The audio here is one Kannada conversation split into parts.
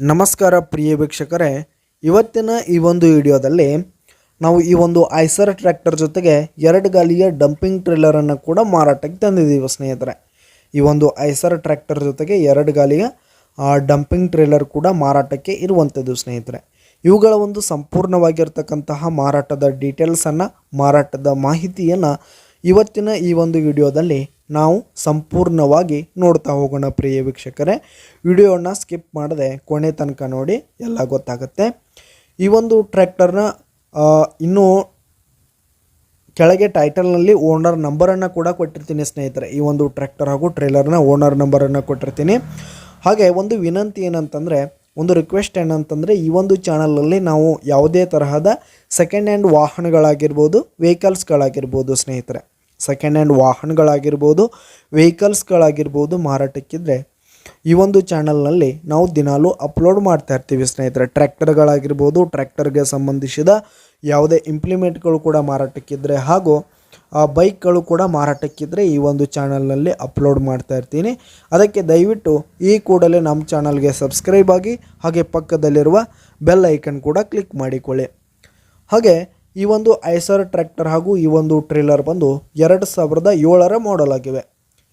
ನಮಸ್ಕಾರ ಪ್ರಿಯ ವೀಕ್ಷಕರೇ, ಇವತ್ತಿನ ಈ ಒಂದು ವಿಡಿಯೋದಲ್ಲಿ ನಾವು ಈ ಒಂದು ಐಸರ್ ಟ್ರ್ಯಾಕ್ಟರ್ ಜೊತೆಗೆ 2 ಗಾಲಿಯ ಡಂಪಿಂಗ್ ಟ್ರೇಲರನ್ನು ಕೂಡ ಮಾರಾಟಕ್ಕೆ ತಂದಿದ್ದೀವಿ ಸ್ನೇಹಿತರೆ. ಈ ಒಂದು ಐಸರ್ ಟ್ರ್ಯಾಕ್ಟರ್ ಜೊತೆಗೆ 2 ಗಾಲಿಯ ಡಂಪಿಂಗ್ ಟ್ರೇಲರ್ ಕೂಡ ಮಾರಾಟಕ್ಕೆ ಇರುವಂಥದ್ದು ಸ್ನೇಹಿತರೆ. ಇವುಗಳ ಒಂದು ಸಂಪೂರ್ಣವಾಗಿರ್ತಕ್ಕಂತಹ ಮಾರಾಟದ ಡೀಟೇಲ್ಸನ್ನು, ಮಾರಾಟದ ಮಾಹಿತಿಯನ್ನು ಇವತ್ತಿನ ಈ ಒಂದು ವಿಡಿಯೋದಲ್ಲಿ ನಾವು ಸಂಪೂರ್ಣವಾಗಿ ನೋಡ್ತಾ ಹೋಗೋಣ ಪ್ರಿಯ ವೀಕ್ಷಕರೇ. ವಿಡಿಯೋವನ್ನು ಸ್ಕಿಪ್ ಮಾಡದೆ ಕೊನೆ ತನಕ ನೋಡಿ, ಎಲ್ಲ ಗೊತ್ತಾಗುತ್ತೆ. ಈ ಒಂದು ಟ್ರ್ಯಾಕ್ಟರ್ನ ಇನ್ನೂ ಕೆಳಗೆ ಟೈಟಲ್ನಲ್ಲಿ ಓನರ್ ನಂಬರನ್ನು ಕೂಡ ಕೊಟ್ಟಿರ್ತೀನಿ ಸ್ನೇಹಿತರೆ. ಈ ಒಂದು ಟ್ರ್ಯಾಕ್ಟರ್ ಹಾಗೂ ಟ್ರೇಲರ್ನ ಓನರ್ ನಂಬರನ್ನು ಕೊಟ್ಟಿರ್ತೀನಿ. ಹಾಗೆ ಒಂದು ವಿನಂತಿ ಏನಂತಂದರೆ, ಒಂದು ರಿಕ್ವೆಸ್ಟ್ ಏನಂತಂದರೆ, ಈ ಒಂದು ಚಾನಲಲ್ಲಿ ನಾವು ಯಾವುದೇ ತರಹದ ಸೆಕೆಂಡ್ ಹ್ಯಾಂಡ್ ವಾಹನಗಳಾಗಿರ್ಬೋದು, ವೆಹಿಕಲ್ಸ್ಗಳಾಗಿರ್ಬೋದು ಸ್ನೇಹಿತರೆ, ಸೆಕೆಂಡ್ ಹ್ಯಾಂಡ್ ವಾಹನಗಳಾಗಿರ್ಬೋದು, ವೆಹಿಕಲ್ಸ್ಗಳಾಗಿರ್ಬೋದು ಮಾರಾಟಕ್ಕಿದ್ರೆ ಈ ಒಂದು ಚಾನಲ್ನಲ್ಲಿ ನಾವು ದಿನಾಲೂ ಅಪ್ಲೋಡ್ ಮಾಡ್ತಾ ಇರ್ತೀವಿ ಸ್ನೇಹಿತರೆ. ಟ್ರ್ಯಾಕ್ಟರ್ಗಳಾಗಿರ್ಬೋದು, ಟ್ರ್ಯಾಕ್ಟರ್ಗೆ ಸಂಬಂಧಿಸಿದ ಯಾವುದೇ ಇಂಪ್ಲಿಮೆಂಟ್ಗಳು ಕೂಡ ಮಾರಾಟಕ್ಕಿದ್ರೆ ಹಾಗೂ ಬೈಕ್ಗಳು ಕೂಡ ಮಾರಾಟಕ್ಕಿದ್ರೆ ಈ ಒಂದು ಚಾನಲ್ನಲ್ಲಿ ಅಪ್ಲೋಡ್ ಮಾಡ್ತಾ ಇರ್ತೀನಿ. ಅದಕ್ಕೆ ದಯವಿಟ್ಟು ಈ ಕೂಡಲೇ ನಮ್ಮ ಚಾನಲ್ಗೆ ಸಬ್ಸ್ಕ್ರೈಬ್ ಆಗಿ, ಹಾಗೆ ಪಕ್ಕದಲ್ಲಿರುವ ಬೆಲ್ ಐಕನ್ ಕೂಡ ಕ್ಲಿಕ್ ಮಾಡಿಕೊಳ್ಳಿ. ಹಾಗೆ ಈ ಒಂದು ಐಸರ್ ಟ್ರ್ಯಾಕ್ಟರ್ ಹಾಗೂ ಈ ಒಂದು ಟ್ರೇಲರ್ ಬಂದು 2007ರ ಮಾಡೆಲ್ ಆಗಿವೆ.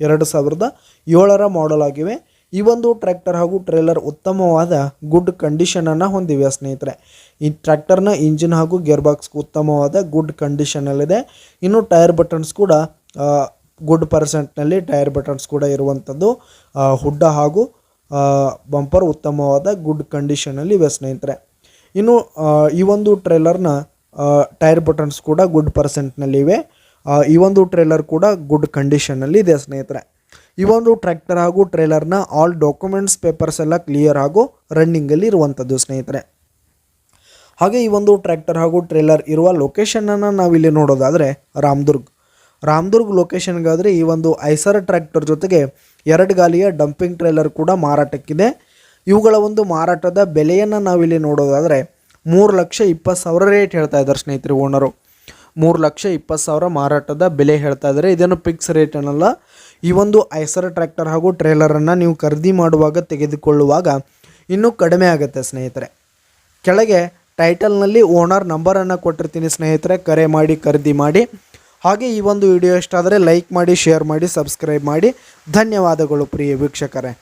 2007ರ ಮಾಡೆಲ್ ಆಗಿವೆ. ಈ ಒಂದು ಟ್ರ್ಯಾಕ್ಟರ್ ಹಾಗೂ ಟ್ರೇಲರ್ ಉತ್ತಮವಾದ ಗುಡ್ ಕಂಡೀಷನನ್ನು ಹೊಂದಿವೆ ಸ್ನೇಹಿತರೆ. ಈ ಟ್ರ್ಯಾಕ್ಟರ್ನ ಇಂಜಿನ್ ಹಾಗೂ ಗೇರ್ ಬಾಕ್ಸ್ ಉತ್ತಮವಾದ ಗುಡ್ ಕಂಡೀಷನಲ್ಲಿದೆ. ಇನ್ನು ಟೈರ್ ಬಟನ್ಸ್ ಕೂಡ ಗುಡ್ ಪರ್ಸೆಂಟ್ನಲ್ಲಿ ಟೈರ್ ಬಟನ್ಸ್ ಕೂಡ ಇರುವಂಥದ್ದು. ಹುಡ್ಡ ಹಾಗೂ ಬಂಪರ್ ಉತ್ತಮವಾದ ಗುಡ್ ಕಂಡೀಷನಲ್ಲಿ ಇವೆ ಸ್ನೇಹಿತರೆ. ಇನ್ನು ಈ ಒಂದು ಟ್ರೇಲರ್ನ ಟೈರ್ ಬಟನ್ಸ್ ಕೂಡ ಗುಡ್ ಪರ್ಸೆಂಟ್ನಲ್ಲಿವೆ. ಈ ಒಂದು ಟ್ರೇಲರ್ ಕೂಡ ಗುಡ್ ಕಂಡೀಷನಲ್ಲಿ ಇದೆ ಸ್ನೇಹಿತರೆ. ಈ ಒಂದು ಟ್ರ್ಯಾಕ್ಟರ್ ಹಾಗೂ ಟ್ರೇಲರ್ನ ಆಲ್ ಡಾಕ್ಯುಮೆಂಟ್ಸ್ ಪೇಪರ್ಸ್ ಎಲ್ಲ ಕ್ಲಿಯರ್ ಹಾಗೂ ರನ್ನಿಂಗಲ್ಲಿ ಇರುವಂಥದ್ದು ಸ್ನೇಹಿತರೆ. ಹಾಗೆ ಈ ಒಂದು ಟ್ರ್ಯಾಕ್ಟರ್ ಹಾಗೂ ಟ್ರೇಲರ್ ಇರುವ ಲೊಕೇಶನನ್ನು ನಾವಿಲ್ಲಿ ನೋಡೋದಾದರೆ ರಾಮದುರ್ಗ್ ಲೊಕೇಶನ್ಗಾದರೆ ಈ ಒಂದು ಐಸರ್ ಟ್ರ್ಯಾಕ್ಟರ್ ಜೊತೆಗೆ 2 ಗಾಲಿಯ ಡಂಪಿಂಗ್ ಟ್ರೇಲರ್ ಕೂಡ ಮಾರಾಟಕ್ಕಿದೆ. ಇವುಗಳ ಒಂದು ಮಾರಾಟದ ಬೆಲೆಯನ್ನು ನಾವಿಲ್ಲಿ ನೋಡೋದಾದರೆ 3,20,000 ರೇಟ್ ಹೇಳ್ತಾ ಇದ್ದಾರೆ ಸ್ನೇಹಿತರೆ. ಓನರು 3,20,000 ಮಾರಾಟದ ಬೆಲೆ ಹೇಳ್ತಾ ಇದ್ದಾರೆ. ಇದೇನು ಫಿಕ್ಸ್ ರೇಟ್ ಏನಲ್ಲ. ಈ ಒಂದು ಐಸರ್ ಟ್ರ್ಯಾಕ್ಟರ್ ಹಾಗೂ ಟ್ರೇಲರನ್ನು ನೀವು ಖರೀದಿ ಮಾಡುವಾಗ, ತೆಗೆದುಕೊಳ್ಳುವಾಗ ಇನ್ನೂ ಕಡಿಮೆ ಆಗುತ್ತೆ ಸ್ನೇಹಿತರೆ. ಕೆಳಗೆ ಟೈಟಲ್ನಲ್ಲಿ ಓನರ್ ನಂಬರನ್ನು ಕೊಟ್ಟಿರ್ತೀನಿ ಸ್ನೇಹಿತರೆ, ಕರೆ ಮಾಡಿ ಖರೀದಿ ಮಾಡಿ. ಹಾಗೆ ಈ ಒಂದು ವಿಡಿಯೋ ಇಷ್ಟ ಆದರೆ ಲೈಕ್ ಮಾಡಿ, ಶೇರ್ ಮಾಡಿ, ಸಬ್ಸ್ಕ್ರೈಬ್ ಮಾಡಿ. ಧನ್ಯವಾದಗಳು ಪ್ರಿಯ ವೀಕ್ಷಕರೇ.